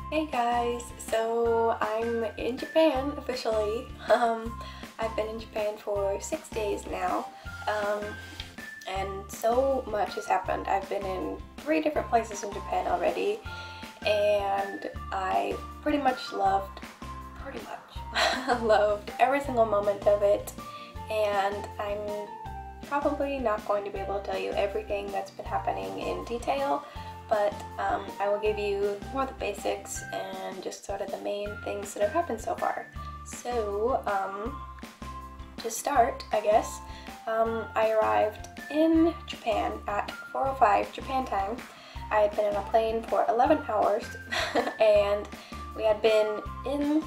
Hey guys, so I'm in Japan officially. I've been in Japan for 6 days now, and so much has happened. I've been in 3 different places in Japan already, and I loved every single moment of it, and I'm probably not going to be able to tell you everything that's been happening in detail, but I will give you more of the basics and just sort of the main things that have happened so far. So, to start, I guess, I arrived in Japan at 4:05 Japan time. I had been on a plane for 11 hours and we had been in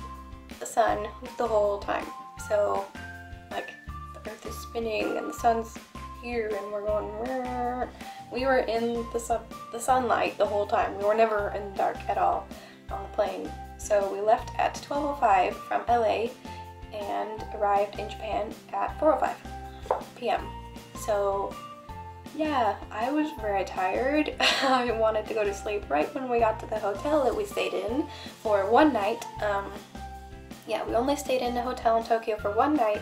the sun the whole time. So, like, the earth is spinning and the sun's here and we're going, we were in the sunlight the whole time. We were never in the dark at all on the plane. So we left at 12:05 from LA and arrived in Japan at 4:05 p.m. So yeah, I was very tired. I wanted to go to sleep right when we got to the hotel that we stayed in for one night. Yeah, we only stayed in a hotel in Tokyo for one night,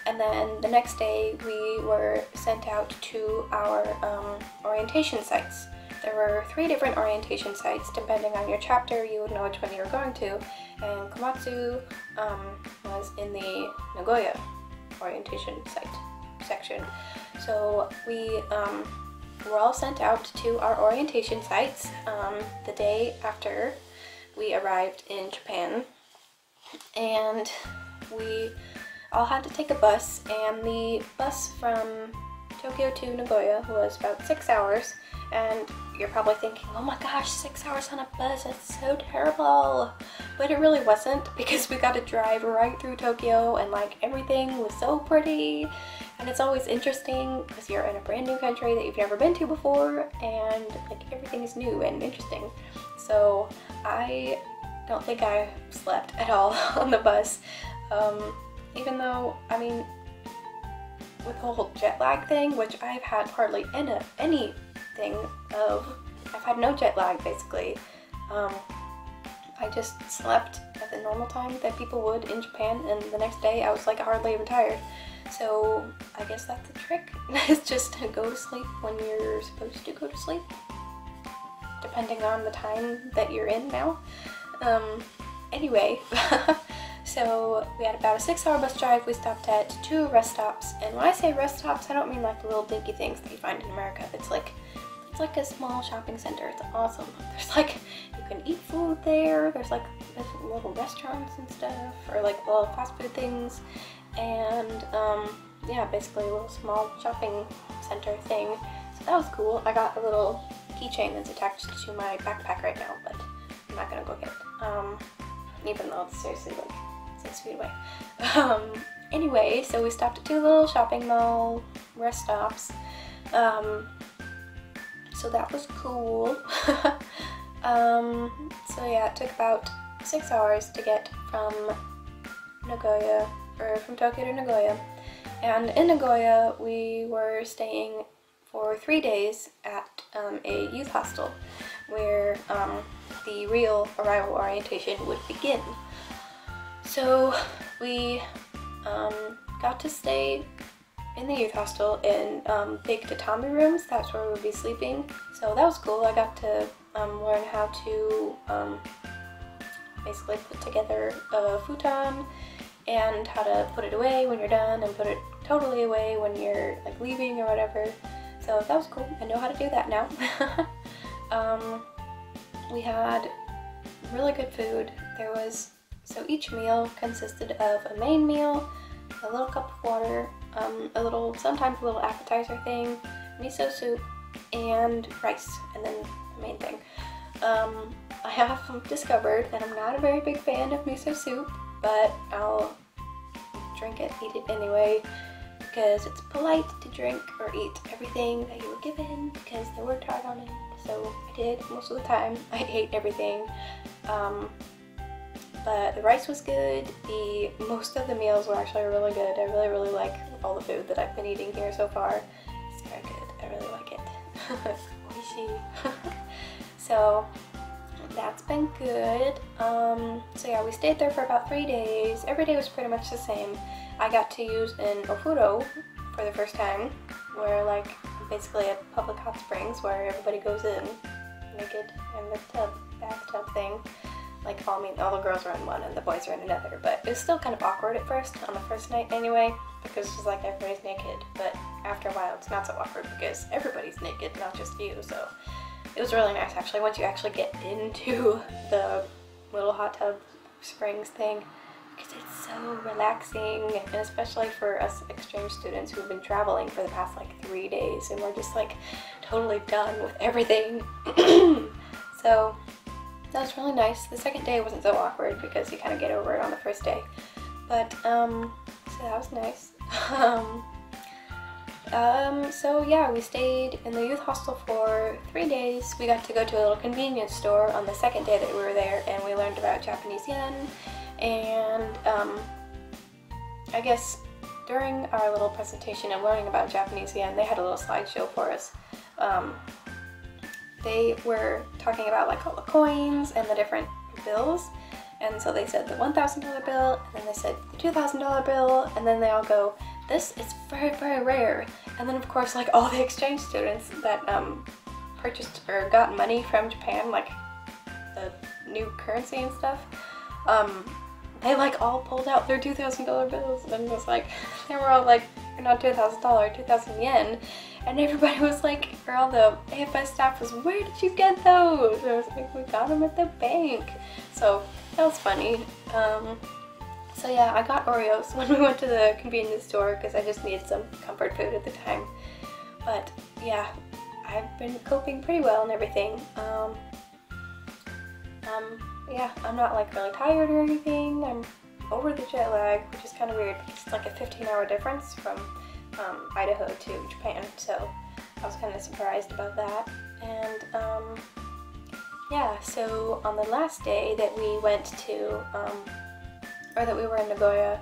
and then the next day we were sent out to our orientation sites. There were 3 different orientation sites. Depending on your chapter, you would know which one you were going to, and Komatsu was in the Nagoya orientation site section. So we were all sent out to our orientation sites the day after we arrived in Japan, and we all had to take a bus, and the bus from Tokyo to Nagoya was about 6 hours, and you're probably thinking, oh my gosh, 6 hours on a bus, that's so terrible. But it really wasn't, because we got to drive right through Tokyo, and like everything was so pretty, and it's always interesting because you're in a brand new country that you've never been to before, and like everything is new and interesting. So I don't think I slept at all on the bus, even though, I mean, with the whole jet lag thing, which I've had hardly anything of, I've had no jet lag basically. I just slept at the normal time that people would in Japan, and the next day I was like hardly even tired. So I guess that's the trick, is just to go to sleep when you're supposed to go to sleep, depending on the time that you're in now. Anyway, so we had about a 6-hour bus drive. We stopped at 2 rest stops, and when I say rest stops, I don't mean like the little dinky things that you find in America. It's like a small shopping center. It's awesome. There's like, you can eat food there. There's like little restaurants and stuff, or like little fast food things, and yeah, basically a little small shopping center thing. So that was cool. I got a little keychain that's attached to my backpack right now, but I'm not gonna go get it. Even though it's seriously like 6 feet away. Anyway, so we stopped at 2 little shopping mall rest stops. So that was cool. So yeah, it took about 6 hours to get from Nagoya, or from Tokyo to Nagoya. And in Nagoya, we were staying for 3 days at a youth hostel where the real arrival orientation would begin. So we got to stay in the youth hostel in big tatami rooms. That's where we would be sleeping. So that was cool. I got to learn how to basically put together a futon, and how to put it away when you're done, and put it totally away when you're like leaving or whatever. So that was cool. I know how to do that now. We had really good food. So each meal consisted of a main meal, a little cup of water, sometimes a little appetizer thing, miso soup, and rice, and then the main thing. I have discovered that I'm not a very big fan of miso soup, but I'll drink it, eat it anyway, because it's polite to drink or eat everything that you were given, because they worked hard on it. So I did most of the time. I ate everything. But the rice was good. Most of the meals were actually really good. I really like all the food that I've been eating here so far. It's very good. I really like it. Oishi. So that's been good. So yeah, we stayed there for about 3 days. Every day was pretty much the same. I got to use an ofuro for the first time, where like basically a public hot springs where everybody goes in naked in the bathtub thing. Like all the girls are in one and the boys are in another, but it was still kind of awkward at first, on the first night anyway, because it's just like everybody's naked. But after a while it's not so awkward because everybody's naked, not just you. So it was really nice actually once you actually get into the little hot tub springs thing, because it's so relaxing, and especially for us exchange students who've been traveling for the past like 3 days and we're just like totally done with everything. So that was really nice. The second day wasn't so awkward because you kind of get over it on the first day. But, so that was nice. So yeah, we stayed in the youth hostel for 3 days. We got to go to a little convenience store on the second day that we were there, and we learned about Japanese yen. And, I guess during our little presentation of learning about Japanese yen, they had a little slideshow for us. They were talking about like all the coins and the different bills, and so they said the $1,000 bill, and then they said the $2,000 bill, and then they all go, this is very, very rare. And then of course like all the exchange students that purchased or got money from Japan, like the new currency and stuff, they like all pulled out their $2,000 bills, and it was like, they were all like, you're not $2,000, 2,000 yen. And everybody was like, or all the AFS staff was, where did you get those? And I was like, we got them at the bank. So that was funny. So yeah, I got Oreos when we went to the convenience store because I just needed some comfort food at the time. But yeah, I've been coping pretty well and everything. Yeah, I'm not like really tired or anything. I'm over the jet lag, which is kind of weird because it's like a 15-hour difference from Idaho to Japan, so I was kind of surprised about that. And yeah, so on the last day that we went to, or that we were in Nagoya,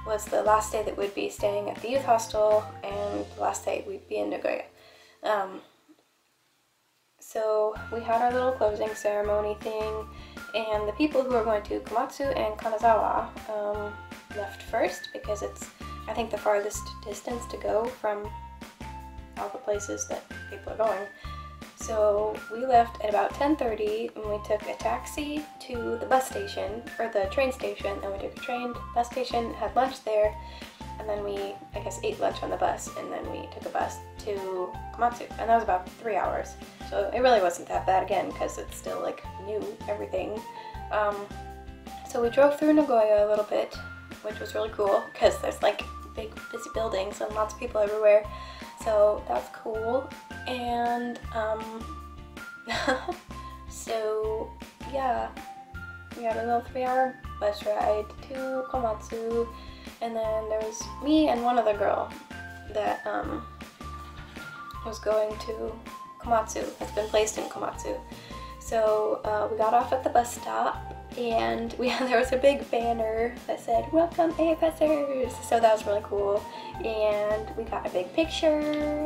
was the last day that we'd be staying at the youth hostel, and the last day we'd be in Nagoya. So we had our little closing ceremony thing, and the people who were going to Komatsu and Kanazawa left first because it's, I think, the farthest distance to go from all the places that people are going. So we left at about 10:30, and we took a taxi to the bus station, or the train station, and we took a train to the bus station, had lunch there, and then we, I guess, ate lunch on the bus, and then we took a bus to Komatsu, and that was about 3 hours. So it really wasn't that bad, again, because it's still like new, everything. So we drove through Nagoya a little bit, which was really cool, because there's like big busy buildings and lots of people everywhere, so that's cool. And so yeah, we had a little 3-hour bus ride to Komatsu, and then there was me and one other girl that was going to Komatsu, has been placed in Komatsu. So we got off at the bus stop, and there was a big banner that said, "Welcome AFSers!" So that was really cool, and we got a big picture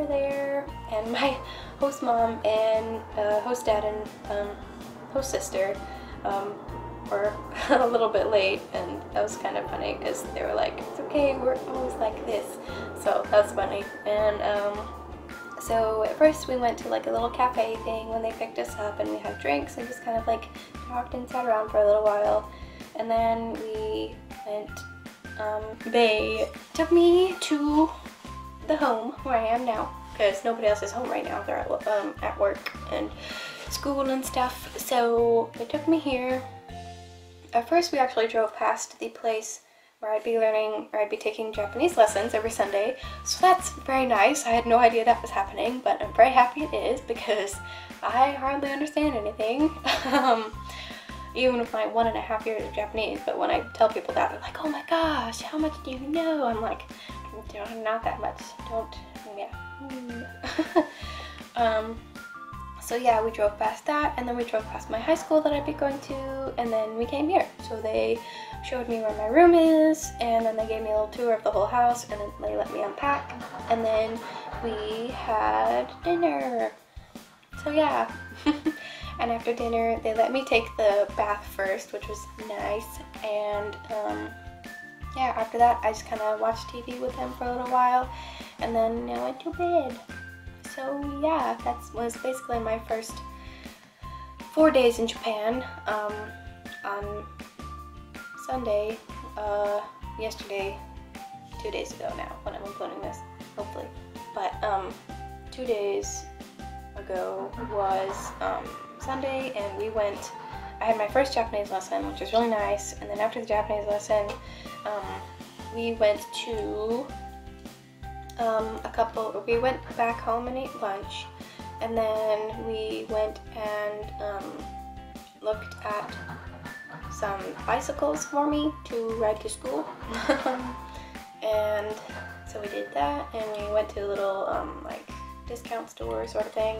there, and my host mom and host dad and host sister were a little bit late, and that was kind of funny because they were like, "It's okay, we're always like this," so that's funny. And so at first we went to like a little cafe thing when they picked us up, and we had drinks and just kind of like talked and sat around for a little while. And then we went, they took me to the home where I am now, because nobody else is home right now. They're at work and school and stuff. So they took me here. At first we actually drove past the place where I'd be taking Japanese lessons every Sunday, so that's very nice. I had no idea that was happening, but I'm very happy it is, because I hardly understand anything, even with my 1.5 years of Japanese. But when I tell people that, they're like, "Oh my gosh, how much do you know?" I'm like, not that much, so yeah, we drove past that, and then we drove past my high school that I'd be going to, and then we came here. So they showed me where my room is, and then they gave me a little tour of the whole house, and then they let me unpack, and then we had dinner. So yeah, And after dinner, they let me take the bath first, which was nice. And yeah, after that, I just kind of watched TV with them for a little while, and then I went to bed. So yeah, that was basically my first 4 days in Japan. On Sunday, yesterday, 2 days ago now, when I'm uploading this, hopefully. But 2 days ago was Sunday, and we went. I had my first Japanese lesson, which was really nice, and then after the Japanese lesson, we went to we went back home and ate lunch, and then we went and looked at some bicycles for me to ride to school. And so we did that, and we went to a little like discount store sort of thing,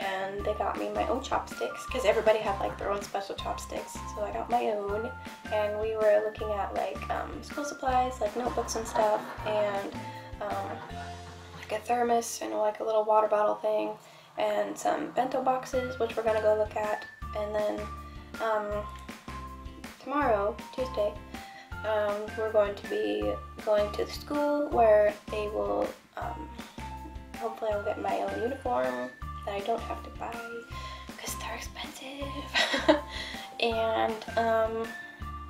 and they got me my own chopsticks, because everybody had like their own special chopsticks, so I got my own. And we were looking at like school supplies, like notebooks and stuff, and like a thermos and like a little water bottle thing, and some bento boxes, which we're gonna go look at. And then tomorrow, Tuesday, we're going to be going to the school where they will, hopefully I'll get my own uniform that I don't have to buy because they're expensive. And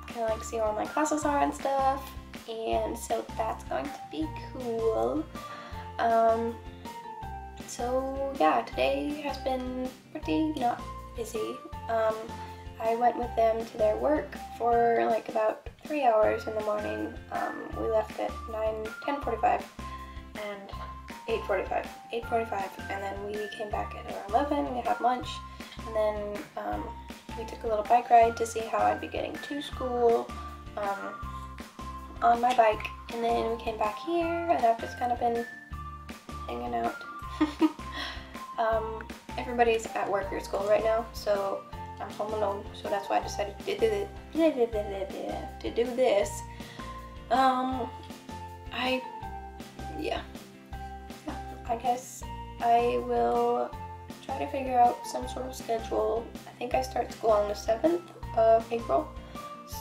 kind of like see where my classes are and stuff, and so that's going to be cool. So yeah, today has been pretty not busy. I went with them to their work for like about 3 hours in the morning. We left at 10:45 and 8:45, and then we came back at around 11. We had lunch, and then we took a little bike ride to see how I'd be getting to school on my bike, and then we came back here, and I've just kind of been hanging out. Everybody's at work or school right now, so I'm home alone, so that's why I decided to do this. I guess I will try to figure out some sort of schedule. I think I start school on the 7th of April,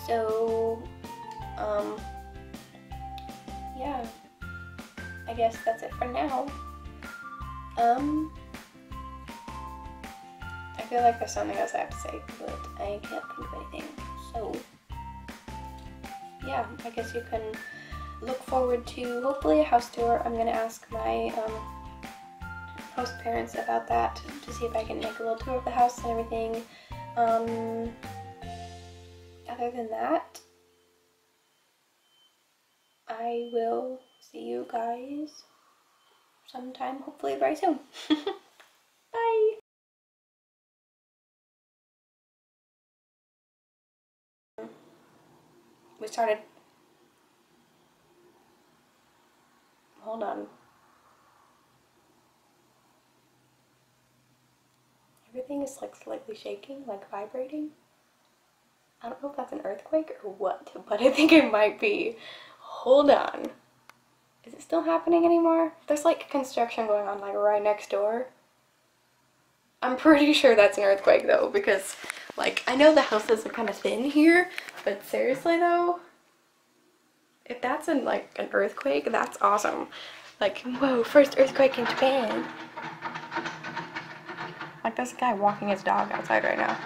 so yeah, I guess that's it for now. I feel like there's something else I have to say, but I can't think of anything. So yeah, I guess you can look forward to hopefully a house tour. I'm gonna ask my host parents about that to see if I can make a little tour of the house and everything. Other than that, I will see you guys sometime, hopefully very soon. Bye! We started. Hold on. Everything is like slightly shaking, like vibrating. I don't know if that's an earthquake or what, but I think it might be. Hold on. Is it still happening anymore? There's like construction going on like right next door. I'm pretty sure that's an earthquake though, because like I know the houses are kind of thin here, but seriously though, if that's like an earthquake, that's awesome. Like, whoa, first earthquake in Japan. Like there's a guy walking his dog outside right now.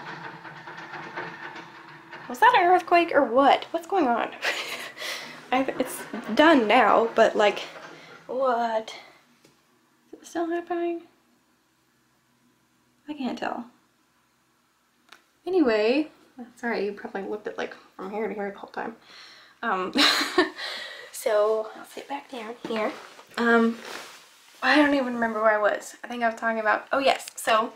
Was that an earthquake or what? What's going on? It's done now, but like, what? Is it still happening? I can't tell. Anyway, sorry, you probably looked at like from here to here the whole time. So I'll sit back down here. I don't even remember where I was. I think I was talking about, oh yes, so